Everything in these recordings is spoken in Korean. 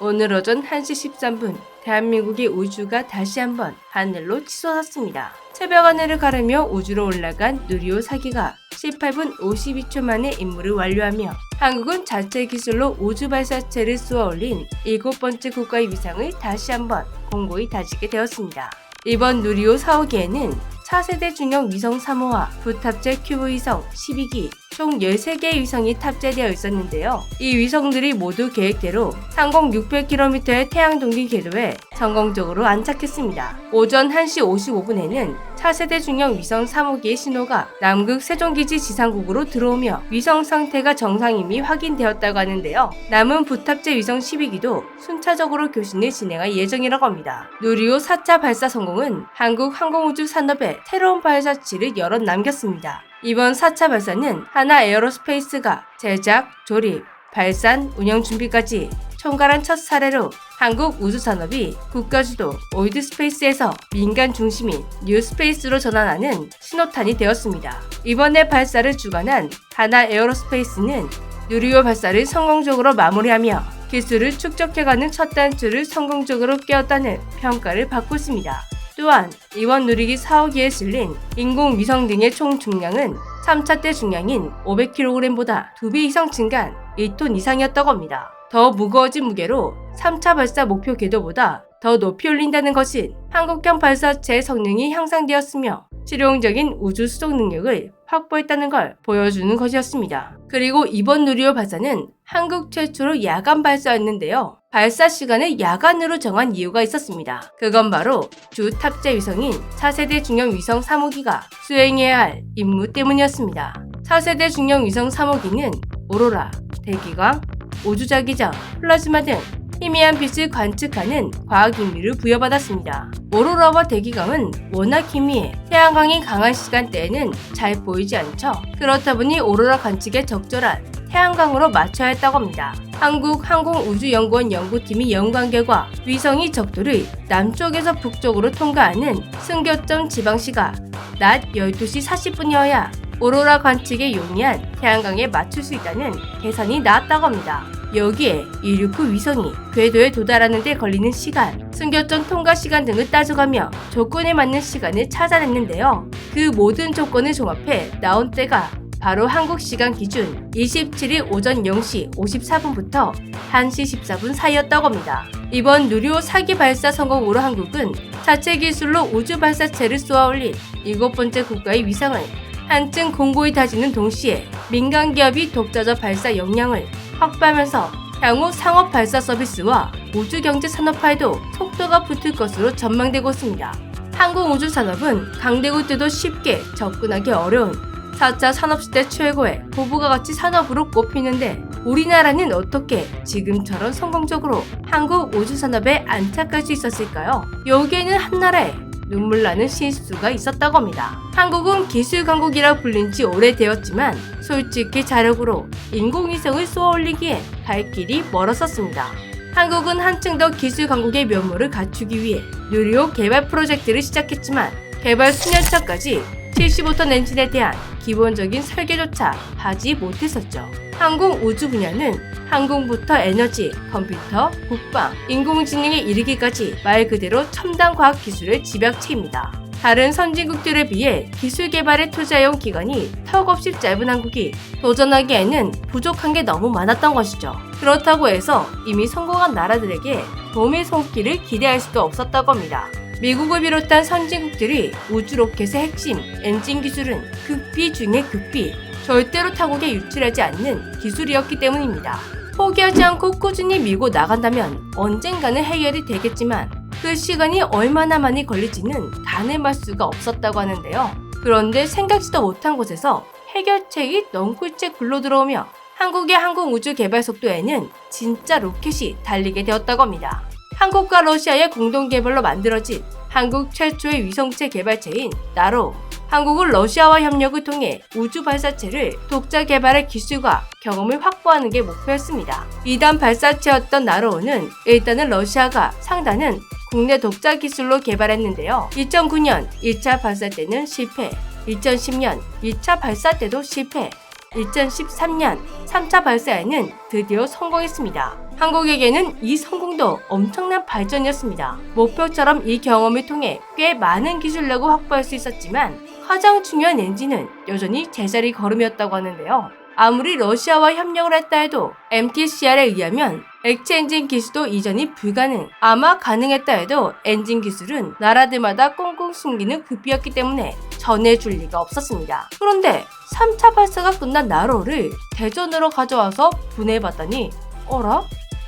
오늘 오전 1시 13분 대한민국의 우주가 다시 한번 하늘로 치솟았습니다. 새벽 하늘을 가르며 우주로 올라간 누리호 4기가 18분 52초 만에 임무를 완료하며 한국은 자체 기술로 우주 발사체를 쏘아 올린 7번째 국가의 위상을 다시 한번 공고히 다지게 되었습니다. 이번 누리호 4호기에는 차세대 중형 위성 3호와 부탑재 큐브 위성 12기 총 13개의 위성이 탑재되어 있었는데요. 이 위성들이 모두 계획대로 상공 600km의 태양 동기 궤도에 성공적으로 안착했습니다. 오전 1시 55분에는 차세대 중형 위성 3호기의 신호가 남극 세종기지 지상국으로 들어오며 위성 상태가 정상임이 확인되었다고 하는데요. 남은 부탑재 위성 12기도 순차적으로 교신을 진행할 예정이라고 합니다. 누리호 4차 발사 성공은 한국 항공우주 산업에 새로운 발사치를 여럿 남겼습니다. 이번 4차 발사는 하나 에어로스페이스가 제작, 조립, 발산, 운영 준비까지 총괄한 첫 사례로 한국 우주산업이 국가주도 올드스페이스에서 민간 중심인 뉴스페이스로 전환하는 신호탄이 되었습니다. 이번에 발사를 주관한 하나 에어로스페이스는 누리호 발사를 성공적으로 마무리하며 기술을 축적해가는 첫 단추를 성공적으로 꿰었다는 평가를 받고 있습니다. 또한 이번 누리기 4호기에 실린 인공위성 등의 총 중량은 3차 때 중량인 500kg보다 2배 이상 증가한 1톤 이상이었다고 합니다. 더 무거워진 무게로 3차 발사 목표 궤도보다 더 높이 올린다는 것은 한국형 발사체의 성능이 향상되었으며 실용적인 우주 수송 능력을 확보했다는 걸 보여주는 것이었습니다. 그리고 이번 누리호 발사는 한국 최초로 야간 발사였는데요. 발사 시간을 야간으로 정한 이유가 있었습니다. 그건 바로 주 탑재 위성인 차세대 중형 위성 3호기가 수행해야 할 임무 때문이었습니다. 차세대 중형 위성 3호기는 오로라, 대기광, 우주자기장, 플라즈마 등 희미한 빛을 관측하는 과학 임무를 부여받았습니다. 오로라와 대기광은 워낙 희미해 태양광이 강한 시간대에는 잘 보이지 않죠. 그렇다 보니 오로라 관측에 적절한 태양광으로 맞춰야 했다고 합니다. 한국항공우주연구원 연구팀이 연구한 결과 위성이 적도를 남쪽에서 북쪽으로 통과하는 승교점 지방시가 낮 12시 40분이어야 오로라 관측에 용이한 태양광에 맞출 수 있다는 계산이 나왔다고 합니다. 여기에 이륙후 위성이 궤도에 도달하는 데 걸리는 시간, 승교점 통과 시간 등을 따져가며 조건에 맞는 시간을 찾아냈는데요. 그 모든 조건을 종합해 나온 때가 바로 한국 시간 기준 27일 오전 0시 54분부터 1시 14분 사이였다고 합니다. 이번 누리호 4기 발사 성공으로 한국은 자체 기술로 우주 발사체를 쏘아올린 7번째 국가의 위상을 한층 공고히 다지는 동시에 민간 기업이 독자적 발사 역량을 확보하면서 향후 상업 발사 서비스와 우주 경제 산업화에도 속도가 붙을 것으로 전망되고 있습니다. 항공우주산업은 강대국 때도 쉽게 접근하기 어려운 4차 산업시대 최고의 고부가 가치 산업으로 꼽히는데 우리나라는 어떻게 지금처럼 성공적으로 한국 우주산업에 안착할 수 있었을까요? 여기에는 한나라에 눈물 나는 실수가 있었다고 합니다. 한국은 기술 강국이라 불린 지 오래되었지만 솔직히 자력으로 인공위성을 쏘아 올리기에 갈 길이 멀었었습니다. 한국은 한층 더 기술 강국의 면모를 갖추기 위해 누리호 개발 프로젝트를 시작했지만 개발 수년차까지 75톤 엔진에 대한 기본적인 설계조차 하지 못했었죠. 항공우주 분야는 항공부터 에너지, 컴퓨터, 국방, 인공지능에 이르기까지 말 그대로 첨단 과학 기술의 집약체입니다. 다른 선진국들에 비해 기술 개발에 투자해온 기간이 턱없이 짧은 한국이 도전하기에는 부족한 게 너무 많았던 것이죠. 그렇다고 해서 이미 성공한 나라들에게 도움의 손길을 기대할 수도 없었다고 합니다. 미국을 비롯한 선진국들이 우주 로켓의 핵심 엔진 기술은 극비 중의 극비, 절대로 타국에 유출하지 않는 기술이었기 때문입니다. 포기하지 않고 꾸준히 밀고 나간다면 언젠가는 해결이 되겠지만 그 시간이 얼마나 많이 걸릴지는 가늠할 수가 없었다고 하는데요. 그런데 생각지도 못한 곳에서 해결책이 넝쿨째 굴러들어오며 한국의 항공우주 개발 속도에는 진짜 로켓이 달리게 되었다고 합니다. 한국과 러시아의 공동 개발로 만들어진 한국 최초의 위성체 개발체인 나로. 한국은 러시아와 협력을 통해 우주 발사체를 독자 개발의 기술과 경험을 확보하는 게 목표였습니다. 2단 발사체였던 나로호는 일단은 러시아가 상단은 국내 독자 기술로 개발했는데요. 2009년 1차 발사 때는 실패, 2010년 2차 발사 때도 실패, 2013년 3차 발사에는 드디어 성공했습니다. 한국에게는 이 성공도 엄청난 발전이었습니다. 목표처럼 이 경험을 통해 꽤 많은 기술력을 확보할 수 있었지만 가장 중요한 엔진은 여전히 제자리 걸음이었다고 하는데요. 아무리 러시아와 협력을 했다 해도 MTCR에 의하면 액체 엔진 기술도 이전이 불가능, 아마 가능했다 해도 엔진 기술은 나라들마다 꽁꽁 숨기는 급이었기 때문에 전해줄 리가 없었습니다. 그런데 3차 발사가 끝난 나로를 대전으로 가져와서 분해해봤더니 어라?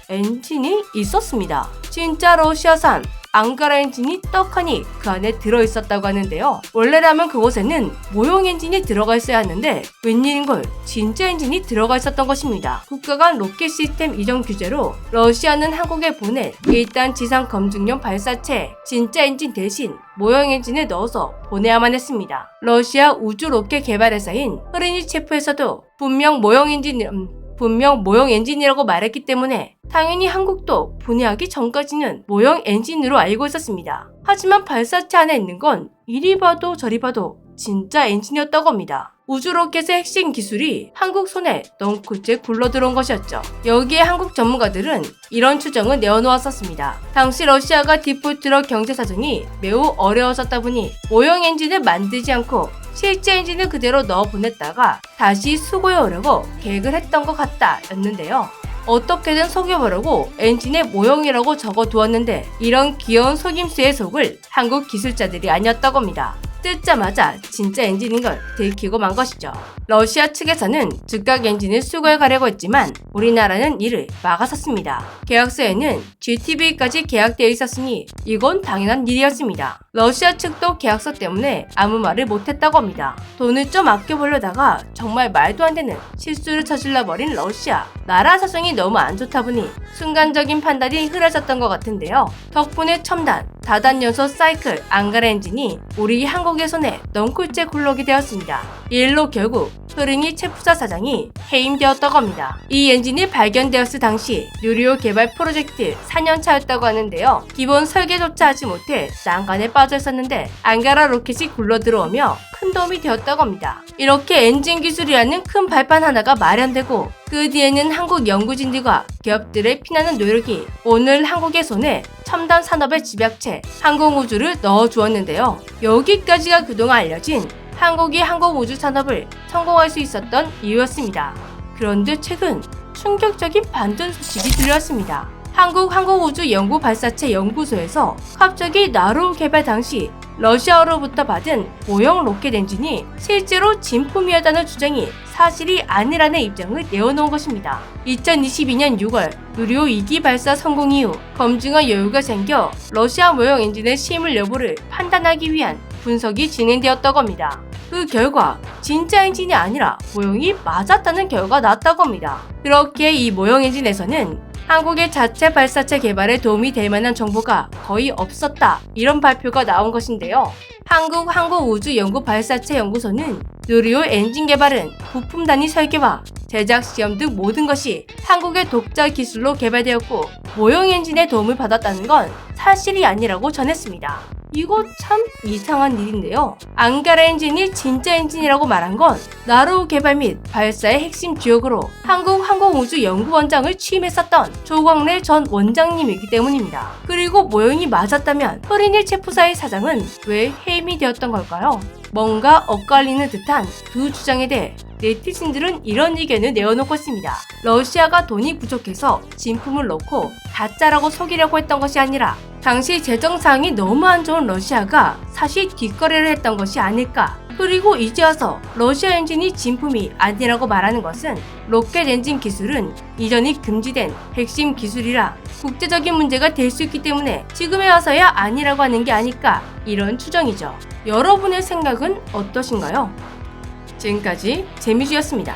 엔진이 있었습니다. 진짜 러시아산 앙가라 엔진이 떡하니 그 안에 들어있었다고 하는데요. 원래라면 그곳에는 모형 엔진이 들어가 있어야 하는데 웬일인걸 진짜 엔진이 들어가 있었던 것입니다. 국가 간 로켓 시스템 이전 규제로 러시아는 한국에 보낸 1단 지상 검증용 발사체 진짜 엔진 대신 모형 엔진을 넣어서 보내야만 했습니다. 러시아 우주 로켓 개발 회사인 흐르니체프에서도 분명 모형 엔진이라고 말했기 때문에 당연히 한국도 분해하기 전까지는 모형 엔진으로 알고 있었습니다. 하지만 발사체 안에 있는 건 이리 봐도 저리 봐도 진짜 엔진이었다고 합니다. 우주 로켓의 핵심 기술이 한국 손에 넝쿨째 굴러들어온 것이었죠. 여기에 한국 전문가들은 이런 추정을 내어놓았었습니다. 당시 러시아가 디폴트로 경제 사정이 매우 어려웠었다 보니 모형 엔진을 만들지 않고 실제 엔진을 그대로 넣어 보냈다가 다시 수거해 오려고 계획을 했던 것 같다 였는데요. 어떻게든 속여보려고 엔진의 모형이라고 적어두었는데 이런 귀여운 속임수에 속을 한국 기술자들이 아니었다고 합니다. 뜯자마자 진짜 엔진인 걸 들키고 만 것이죠. 러시아 측에서는 즉각 엔진을 수거해 가려고 했지만 우리나라는 이를 막아섰습니다. 계약서에는 GTV까지 계약되어 있었으니 이건 당연한 일이었습니다. 러시아 측도 계약서 때문에 아무 말을 못했다고 합니다. 돈을 좀 아껴보려다가 정말 말도 안 되는 실수를 저질러 버린 러시아. 나라 사정이 너무 안 좋다 보니 순간적인 판단이 흐려졌던 것 같은데요. 덕분에 첨단 다단연소 사이클 앙가라 엔진이 우리 한국의 손에 넝쿨째 굴러오게 되었습니다. 이 일로 결국 흐르니체프사 사장이 해임되었다고 합니다. 이 엔진이 발견되었을 당시 누리호 개발 프로젝트 4년차였다고 하는데요. 기본 설계조차 하지 못해 난간에 빠져 있었는데 앙가라 로켓이 굴러 들어오며 큰 도움이 되었다고 합니다. 이렇게 엔진 기술이라는 큰 발판 하나가 마련되고 그 뒤에는 한국 연구진들과 기업들의 피나는 노력이 오늘 한국의 손에 첨단 산업의 집약체 항공우주를 넣어주었는데요. 여기까지가 그동안 알려진 한국이 항공우주 산업을 성공할 수 있었던 이유였습니다. 그런데 최근 충격적인 반전 소식이 들려왔습니다. 한국항공우주연구발사체 연구소에서 갑자기 나로우 개발 당시 러시아로부터 받은 모형 로켓 엔진이 실제로 진품이었다는 주장이 사실이 아니라는 입장을 내어놓은 것입니다. 2022년 6월 누리호 2기 발사 성공 이후 검증할 여유가 생겨 러시아 모형 엔진의 시물 여부를 판단하기 위한 분석이 진행되었다고 합니다. 그 결과 진짜 엔진이 아니라 모형이 맞았다는 결과가 나왔다고 합니다. 그렇게 이 모형 엔진에서는 한국의 자체 발사체 개발에 도움이 될 만한 정보가 거의 없었다, 이런 발표가 나온 것인데요. 한국항공우주연구발사체 연구소는 누리호 엔진 개발은 부품 단위 설계와 제작 시험 등 모든 것이 한국의 독자 기술로 개발되었고 모형 엔진의 도움을 받았다는 건 사실이 아니라고 전했습니다. 이거 참 이상한 일인데요. 앙가라 엔진이 진짜 엔진이라고 말한 건 나로우 개발 및 발사의 핵심 주역으로 한국항공우주연구원장을 취임했었던 조광래 전 원장님이기 때문입니다. 그리고 모형이 맞았다면 흐르니체프사의 사장은 왜 해임이 되었던 걸까요? 뭔가 엇갈리는 듯한 두 주장에 대해 네티즌들은 이런 의견을 내어놓고 있습니다. 러시아가 돈이 부족해서 진품을 넣고 가짜라고 속이려고 했던 것이 아니라 당시 재정 상황이 너무 안 좋은 러시아가 사실 뒷거래를 했던 것이 아닐까. 그리고 이제 와서 러시아 엔진이 진품이 아니라고 말하는 것은 로켓 엔진 기술은 이전이 금지된 핵심 기술이라 국제적인 문제가 될 수 있기 때문에 지금에 와서야 아니라고 하는 게 아닐까, 이런 추정이죠. 여러분의 생각은 어떠신가요? 지금까지 재미주였습니다.